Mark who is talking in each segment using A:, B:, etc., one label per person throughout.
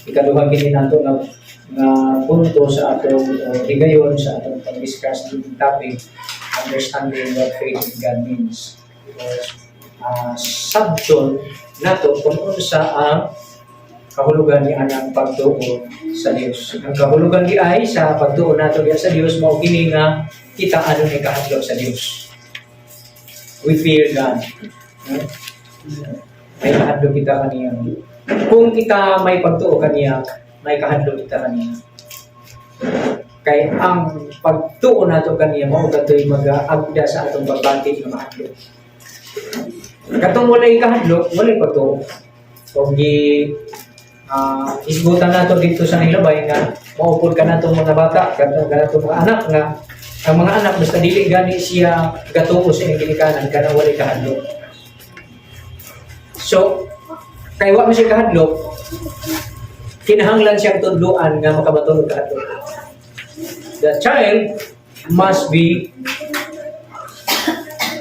A: ikaduha kini nato nga punto sa atong higayon sa atong pag-discuss ng topic, understanding what faith in God means. Subject nato kung unsa ang kahulugan ni anang pagtuo sa Dios. Ang kahulugan di ay sa pagtuo nato diya sa Dios mao kini nga kita ano ni kahadlok sa Dios. We fear God. May kahadlok kita kaniya. Kung kita may pagtuo kaniya, may kahadlok kita kaniya. Kay ang pagtuo nato kaniya mao katoy mag-agda sa atong pagbati nga mahadlok. Katong walay kahadlok, walay pagtuo. Kung isgutan nato dito sa nilabay nga maupod ka nato mga bata, katong mga anak nga ang mga anak basta dili gani siya gatuo sa iyang ginikanan kana walay kahadlok. So kay wa man siya kahadlok, kinahanglan siyang tudloan nga makabatulog kahadlok. The child must be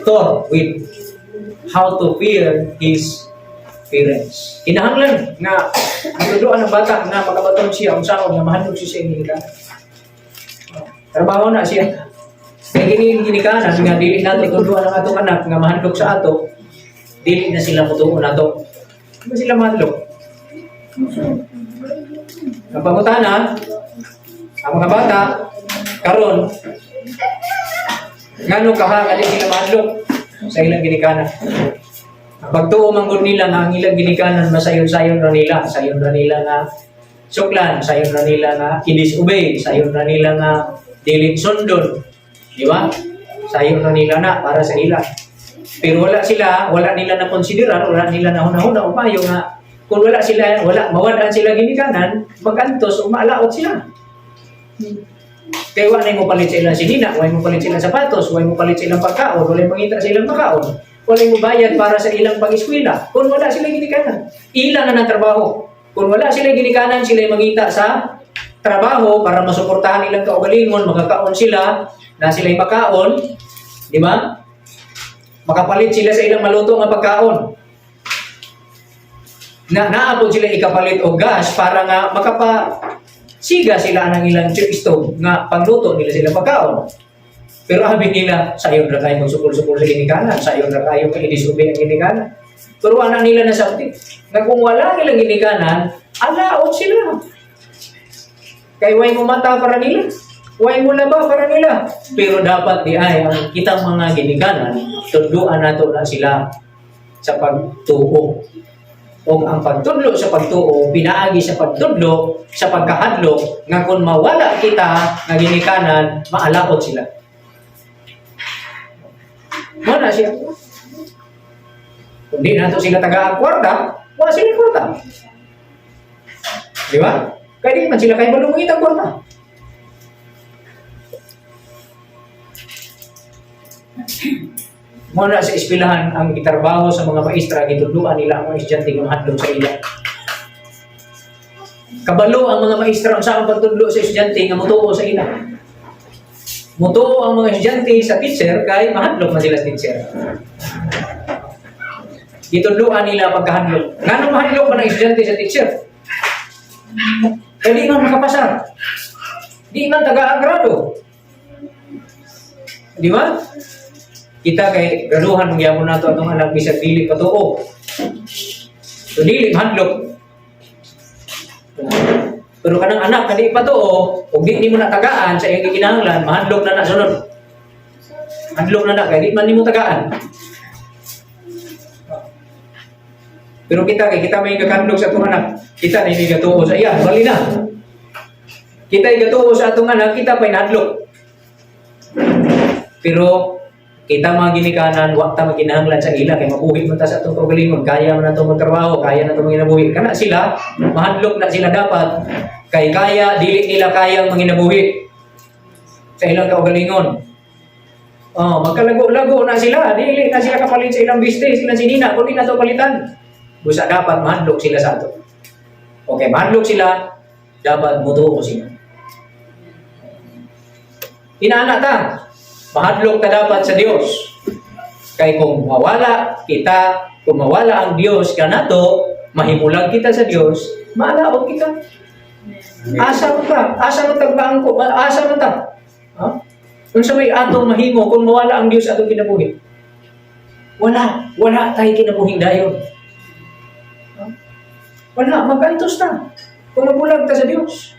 A: taught with how to fear his parents. Kinahanglan nga ang tudloan ng bata nga makabatulog siya unsaon nga mahadlok siya sa iyang ginikanan. Trabaho na siya. Kaya ginikanan nga dili nato tudloan ang atong anak nga mahadlok sa ato, dili na sila mutuo nato. Di sila mahadlok? Ang pangutana, ang mga bata karon ngano kaha nga di sila mahadlok sa ilang ginikanan. Ang pagtuo man gud nila nga ang ilang ginikanan masayon-sayon ra nila, sayon ra nila nga suklan, sayon ra nila nga i-disobey, sayon ra nila nga dili sundon. Di ba? Sayon ra nila na para sa ila. Pero wala nila na konsiderar, wala nila na hunahuna o payo nga kung mawadaan sila ginikanan, magantos o maalaot sila. Kaya wala mo palit sa ilang sinina, wala mo palit sa ilang sapatos, wala mo palit sa ilang pagkaon, wala mo mangita sa ilang pagkaon, wala mo bayad para sa ilang pag-eskwela. Kung wala sila ginikanan, ilan na ng trabaho. Kung wala sila ginikanan, sila mangita sa trabaho para masuportahan ilang kaugalingon, magkakaon sila, na sila makaon, di ba? Makapalit sila sa ilang maluto nga pagkaon. Naapod sila ikapalit o gas para nga makapasiga sila ng ilang stove nga pangluto nila sila pagkaon. Pero habi nila, sayon na kayo magsukul-sukul sa ginikanan, sayon na kayo i-disobey ang ginikanan. Pero anak nila na sabti, nga kung wala nilang ginikanan, alaot sila. Kaya huwag mo mata para nila. Huwag mo laba para nila. Pero dapat di ay ang kitang mga ginikanan, tudluan nato na sila sa pagtuo. O ang pagtudlo sa pagtuo, pinaagi sa pagtudlo, sa pagkahadlok, nga kung mawala kita nga ginikanan, maalaot sila. Mana siya? Kung di nato sila taga-kwarta, wala sila kwarta. Di ba? Kaya di man sila kayo malungit ang kwarta. Muna sa eskwelahan ang gitrabaho sa mga maestra, gitudluan nila ang mga estudyante nga mahadlok sa ila. Kabalo ang mga maestra ang saan pagtudlo sa estudyante nga mutuo sa ila. Mutuo ang mga estudyante sa teacher kay mahadlok man sila sa teacher. Gitudluan nila pagkahadlok. Ngano mahadlok man ang estudyante sa teacher? Kaya di man makapasar. Di man taga-agrado. Di ba? Kita kay graduhan magyapon nato atong anak bisag dili patuo. So dili mahadlok. Pero kanang anak kadi patuo, ug di nimo natagaan sa iyang gikinahanglan, mahadlok na sunod. Mahadlok na kay di man nimo tagaan. Pero kita may kakandog sa atong anak. Kita na hindi gatuo sa iya, bali na. Kita gatuo sa atong anak, kita pay nahadlok. Pero kita mga ginikanan, wakta maginahanglan sa ila, kay mabuhi mo ta sa itong kaugalingon, kaya mo na itong magtrabaho, kaya na itong maginabuhi. Kana sila, mahadlok na sila dapat, kay kaya, dili nila kayang maginabuhi sa ilang kaugalingon. Magkalago-lago na sila, dili na sila kapalit sa ilang business, ilang sinina, kung di na ito palitan. Busa dapat mahadlok sila sa ito. Okay, mahadlok sila, dapat mutuo sila. Inaana ta, mahadlok ta dapat sa Dios. Kay kung mawala kita, kung mawala ang Dios kanato, mahimulag kita sa Dios, Maalaot kita. Asa mo ka, asa mo tagbangko, asa mo ta. Ha? Kung sa may ato mahimo, kung mawala ang Diyos ato kinabuhi. Wala tayo kinabuhing dayon. Ha? Wala, magantos na. Kung mabulag ta sa Diyos.